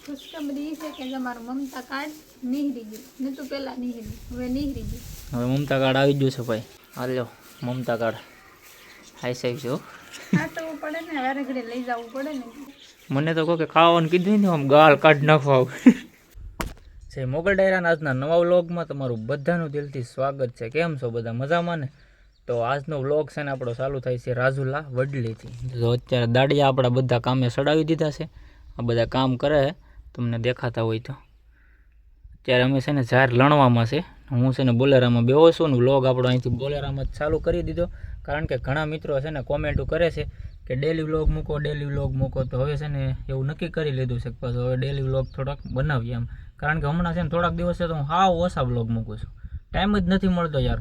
ખુશખબરી એ છે કે તમારું મમતા કાર્ડ નીહરી ગયું ને તો પહેલા નીહરી હવે નીહરી ગયું. હવે મમતા કાર્ડ આવી ગયું છે ભાઈ. હાલ્યો મમતા કાર્ડ હાઈ સાહેબ છો. સાચવવું પડે ને, વારે ઘડી લઈ જવું પડે ને. મને તો કહો કે ખાવાનું કીધું ને આમ ગાળ કાઢી નાખવા છે. મોગલ ડાયરાના આજના નવા વ્લોગમાં તમારું બધાનું દિલથી સ્વાગત છે. કેમ છો બધા મજામાં ને? તો આજનો વ્લોગ છે ને આપણો ચાલુ થાય છે રાજુલા વડલીથી. તો અત્યારે દાડિયા આપણા બધા કામે સડાવી દીધા છે. આ બધા કામ કરે તમને દેખાતા હોય તો. અત્યારે અમે છે ને ઝાર લણવામાં છે. હું છે ને બોલેરામાં બેહો છું ને વ્લોગ આપણો અહીંથી બોલેરામાં જ ચાલુ કરી દીધો. કારણ કે ઘણા મિત્રો છે ને કોમેન્ટો કરે છે કે ડેલી વ્લોગ મૂકો. તો હવે છે ને એવું નક્કી કરી લીધું છે કે પાછું હવે ડેલી વ્લોગ થોડાક બનાવીએ એમ. કારણ કે હમણાં છે ને થોડાક દિવસ છે તો હું હાવ ઓછા વ્લોગ મૂકું છું. ટાઈમ જ નથી મળતો યાર.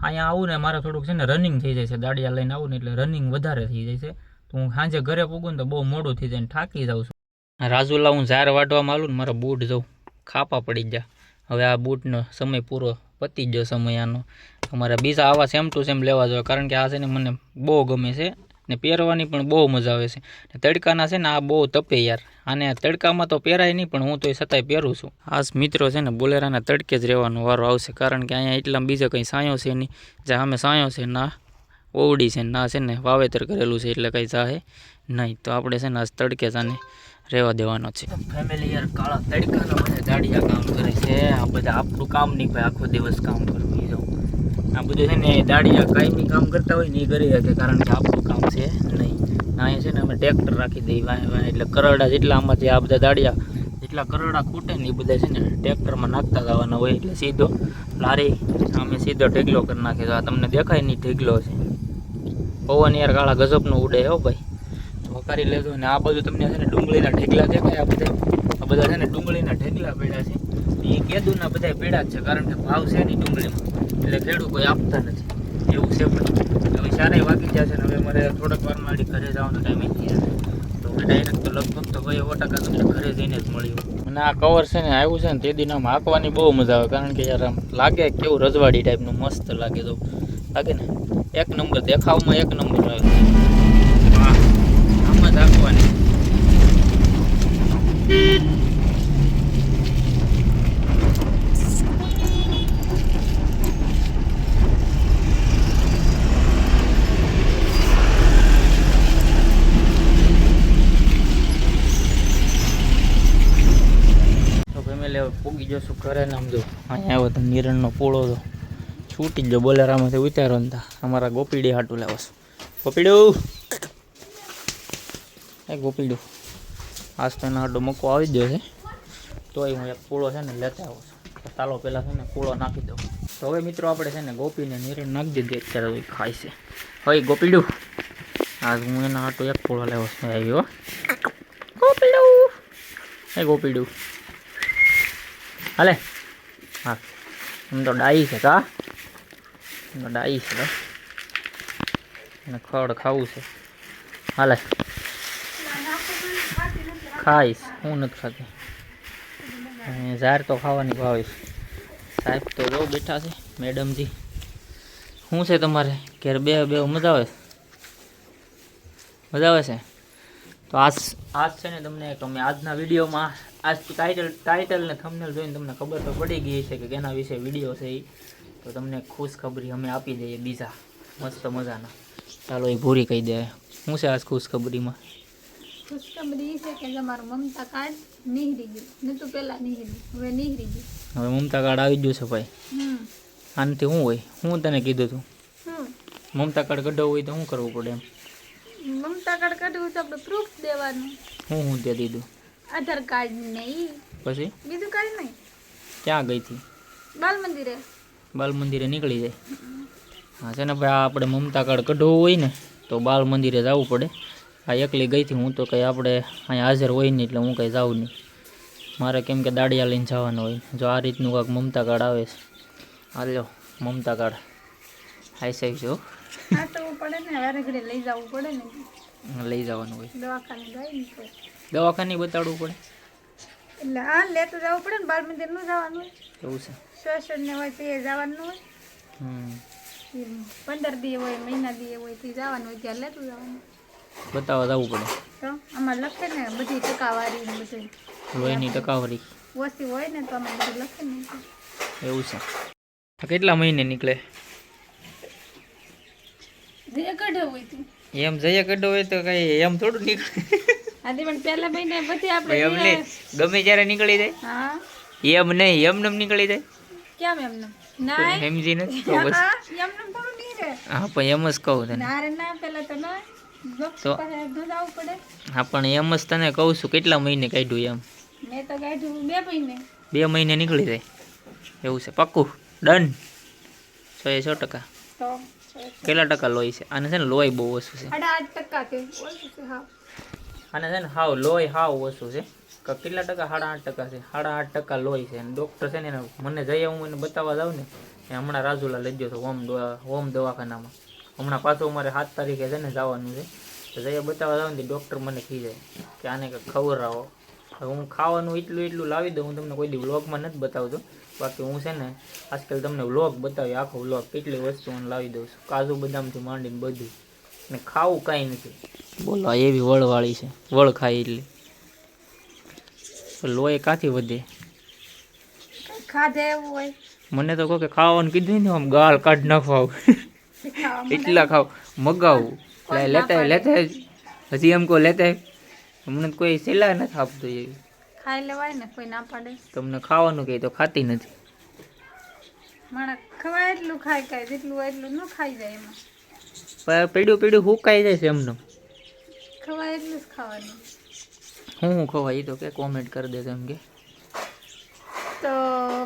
અહીંયા આવું ને મારે થોડુંક છે ને રનિંગ થઈ જાય છે. દાડિયા લઈને આવું ને એટલે રનિંગ વધારે થઈ જાય છે. તો હું સાંજે ઘરે પૂગું ને તો બહુ મોડું થઈ જાય ને થાકી જાઉં છું. રાજુલા હું ઝાર વાટવામાં આવું ને મારા બૂટ જાઉં ખાપા પડી ગયા. હવે આ બૂટનો સમય પૂરો પતી ગયો સમય આનો. અમારે બીજા આવા સેમ ટુ સેમ લેવા જોઈએ. કારણ કે આ છે ને મને બહુ ગમે છે ને પહેરવાની પણ બહુ મજા આવે છે. તડકાના છે ને આ બહુ તપે યાર. આને તડકામાં તો પહેરાય નહીં પણ હું તો એ છતાંય પહેરું છું. આ મિત્રો છે ને બોલેરાના તડકે જ રહેવાનો વારો આવશે. કારણ કે અહીંયા એટલા બીજા કંઈ સાયો છે નહીં. જ્યાં અમે સાયો છે ના ઓવડી છે ના છે ને વાવેતર કરેલું છે એટલે કંઈ જાહે નહીં. તો આપણે છે ને આજ તડકે જાને રહેવા દેવાનો છે. ફેમિલી યાર કાળા તડકાના બધા દાડિયા કામ કરે છે. આ બધા આપણું કામ નહીં ભાઈ, આખો દિવસ કામ કરવું એ જાઉં. આ બધું છે ને દાડિયા કાયમી કામ કરતા હોય ને એ કરી શકે. કારણ કે આપણું કામ છે નહીં. અહીંયા છે ને અમે ટ્રેક્ટર રાખી દઈએ વાય એટલે કરડા જેટલા આમાંથી આ બધા દાડિયા જેટલા કરડા ખૂટે ને એ બધા છે ને ટ્રેક્ટરમાં નાખતા જવાના હોય. એટલે સીધો લારી અમે સીધો ઢેગલો કરી નાખીએ. તો આ તમને દેખાય નહીં ઢેગલો છે. પવન યાર કાળા ગજબનો ઉડે હો ભાઈ. તો કરી લેજો. અને આ બધું તમને છે ને ડુંગળીના ઢેગલા દેખાય. આ બધા છે ને ડુંગળીના ઢેગલા પડ્યા છે. એ કેદુના બધા પીડા જ છે. કારણ કે ભાવ છે નહીં ડુંગળીમાં એટલે ખેડૂત કોઈ આપતા નથી એવું છે. પણ હવે સારા વાગી જશે ને હવે મારે થોડાક વારમાં ઘરે જવાનો ટાઈમ થઈ જશે. તો ડાયરેક્ટ તો લગભગ તો 100% તમને ઘરે જઈને જ મળ્યું. અને આ કવર છે ને આવ્યું છે ને તે દિન આમ હાંકવાની બહુ મજા આવે. કારણ કે યાર આમ લાગે કેવું રજવાડી ટાઈપનું મસ્ત લાગે. તો લાગે ને એક નંબર દેખાવમાં એક નંબર આવે. આમ જ હાંકવાની. પૂગી જશું ઘરે ને આમ જો અહીંયા આવ્યો તો નિરણનો પોળો તો છૂટી જ જો બોલેરામાંથી ઉતારો ને અમારા ગોપીડી હાટું લાવો છો. ગોપીડું એ ગોપીડું આજ તો એના હાટું મૂકવો આવી ગયો છે. તોય હું એક પૂળો છે ને લેતા આવું છું. ચાલો પહેલાં છે ને પૂળો નાખી દઉં. તો હવે મિત્રો આપણે છે ને ગોપીને નિરણ નાખી દીધી. અત્યારે ખાય છે હવે ગોપીડું. આજ હું એના હાટું એક પૂળો લેવો છે. આવ્યો ગોપીડું એ ગોપીડું હાલે. હા એમ તો ડાઈ છે કા ડાઈ છે અને ખડ ખાવું છે. હાલે ખાઈશ હું નથી ખાતી. ઝાર તો ખાવાની ભાવીશ. સાહેબ તો બહુ બેઠા છે મેડમજી. શું છે તમારે ઘેર બે મજા આવે છે? તો આજ છે ને તમને તમે આજના વિડીયોમાં આજ ટાઇટલ ને થંબનેલ જોઈને તમને ખબર તો પડી ગઈ છે કે કેના વિશે વિડીયો છે એ. તો તમને ખુશખબરી અમે આપી દઈએ બીજા મસ્ત મજાના. ચાલો એ ભૂરી કહી દે શું છે આજ ખુશખબરીમાં. ખુશખબરી એ છે કે તમારું મમતા કાર્ડ નીહરી ગયું ને તો પહેલા નીહરી હવે નીહરી ગયું. હવે મમતા કાર્ડ આવી ગયું છે ભાઈ. આનાથી શું હોય? હું તને કીધું તું મમતા કાર્ડ કઢાવવું હોય તો શું કરવું પડે એમ? મમતા કાર્ડ કાઢવું તો આપણે પ્રૂફ દેવાનું. હું તે દીધું? આધાર કાર્ડ નહીં પછી બીજું કાંઈ નહીં. ક્યાં ગઈ હતી? બાલ મંદિરે નીકળી જાય. હા છે ને ભાઈ આપણે મમતા કાર્ડ કઢાવવું હોય ને તો બાલ મંદિરે જવું પડે. આ એકલી ગઈ હતી હું તો કંઈ આપણે અહીંયા હાજર હોય નહીં એટલે હું કંઈ જાઉં નહીં. મારે કેમ કે દાડિયા લઈને જવાનું હોય. જો આ રીતનું કાંઈક મમતા કાર્ડ આવે છે. હાલ્યો મમતા કાર્ડ હાઈ સાહેબ છો. સાચવવું પડે ને, વારે ઘડી લઈ જવું પડે ને. લઈ જવાનું હોય દવાખાને જાય ને તો દવાખાને બતાડવું પડે એટલે હા લેતું જવું પડે ને. બાળ મંદિર નું જવાનું હોય એવું છે. શ્વસન ને હોય તે જવાનું હોય. 15 દી હોય મહિના દી હોય તે જવાનું હોય ત્યાં લેતું જવાનું. બતાવવા જવું પડે તો આમાં લખે ને બધી ટકાવારી ને બધું. લોહીની ટકાવારી ઓછી હોય ને તો અમે બધું લખી ને એવું છે. તો કેટલા મહિને નીકળે જે કઢે હોય તું એમ જઈએ કડો હોય તો કઈ એમ થોડું નીકળે. આદિ પણ પહેલા મહિને પછી આપણે એમ નહીં, ગમે ત્યારે નીકળી જાય. હા એમ નહીં, એમને નીકળી જાય. કેમ એમને ના સમજી નથી તો બસ. એમને થોડું નહીં રે હા પણ એમ જ કહું તને. ના રે ના પેલા તો ના તો? દૂધ આવવું પડે. હા પણ એમ જ તને કહું છું કેટલા મહિને કાઢ્યું એમ. મેં તો કાઢ્યું 2 મહિને 2 મહિને નીકળી જાય એવું છે. પાક્કું ડન 100% તો કેટલા ટકા લોહી છે આને? છે ને લોહી બહુ ઓછું છે 8% કે ઓછું છે હા આને. છે ને હાવ લોહી હાવ ઓછું છે. કેટલા ટકા? 8.5% છે. 8.5% લોહી છે. અને ડૉક્ટર છે ને મને જઈએ હું એને બતાવવા જાઉં ને એ હમણાં રાજુલા લઈ ગયો હતો હોમ દવાખાનામાં. હમણાં પાછું અમારે 7 તારીખે છે ને જવાનું છે. તો જઈએ બતાવવા જાઉં ને ડૉક્ટર મને કહી જાય કે આને કંઈક ખવડાવો. હું ખાવાનું એટલું લાવી દઉં. હું તમને કોઈ દી વ્લોગમાં નથી બતાવતો. બાકી હું છે ને આજકાલ તમને વ્લોગ બતાવી, આખો વ્લોગ કેટલી વસ્તુ હું લાવી દઉં છું, કાજુ બદામથી માંડીને બધું. ને ખાવું કાંઈ નથી. બોલો આ એવી વળવાળી છે, વળ ખાય એટલે લોહી કાથી વધે. ખાધે એવું હોય મને તો કહો કે ખાવાનું કીધું ને આમ ગાળ કાઢ નાખવા એટલા ખાવ મગાવું લેતા હજી એમ કહો લેતા. મને કોઈ સલાહ નથી આપતું એવી. ખાઈ લેવાય ને કોઈ ના પાડે. તમને ખાવાનું કહે તો ખાતી નથી. માણસ ખવાય એટલું ખાય કાય જેટલું હોય એટલું ન ખાઈ જાય એમાં. પીડ્યું હુકાઈ જાય છે એમને. ખવાય એટલું જ ખાવાનું. હું ખવાય એ તો કે કોમેન્ટ કરી દે એમ કે. તો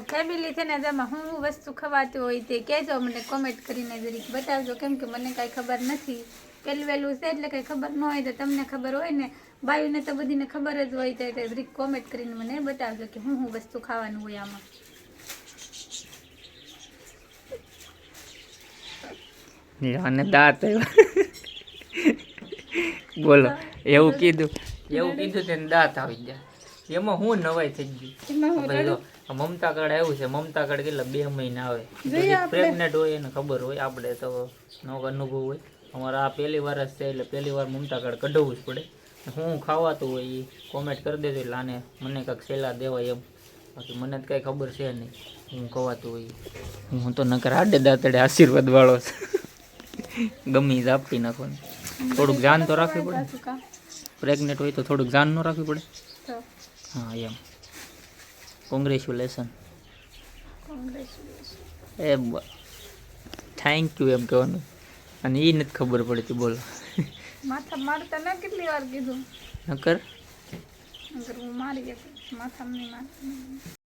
ફેમિલી છે ને જેમાં હું વસ્તુ ખવાતી હોય તે કહેજો મને કોમેન્ટ કરીને જરીક બતાવજો, કેમ કે મને કાંઈ ખબર નથી. પહેલું વહેલું છે એટલે કંઈ ખબર ન હોય તો તમને ખબર હોય ને, બાયુને તો બધીને ખબર જ હોય તો જરીક કોમેન્ટ કરીને મને બતાવજો કે હું વસ્તુ ખાવાનું હોય આમાં. અને દાંત બોલો એવું કીધું તેને દાંત આવી જાય. એમાં હું નવાઈ થઈ ગઈ. મમતા કાર્ડ આવ્યું છે. મમતા કાર્ડ કેટલા 2 મહિના આવે. પ્રેગ્નેન્ટ હોય એને ખબર હોય, આપણે તો નો અનુભવ હોય. અમારે આ પહેલી વાર જ છે એટલે પહેલી વાર મમતા કાર્ડ કઢાવવું જ પડે. હું ખાવાતું હોય એ કોમેન્ટ કરી દેજો એટલે આને મને કાંઈક સલાહ દેવાય એમ. બાકી મને તો કાંઈ ખબર છે નહીં હું ખવાતું હોય. હું તો નકર આડે દાંતડે આશીર્વાદ વાળો છે. ગમી ઝાપટી નાખવાનું. થોડુંક ધ્યાન તો રાખવું પડે. પ્રેગ્નેન્ટ હોય તો થોડુંક ધ્યાન ન રાખવું પડે. હા એમ. કોંગ્રેચ્યુલેશન. એ થેન્ક યુ એમ કહેવાનું. અને એ નથી ખબર પડતી. બોલો માથા મારતા ના કેટલી વાર કીધું નકર હું મારી માથા નહીં મારતા.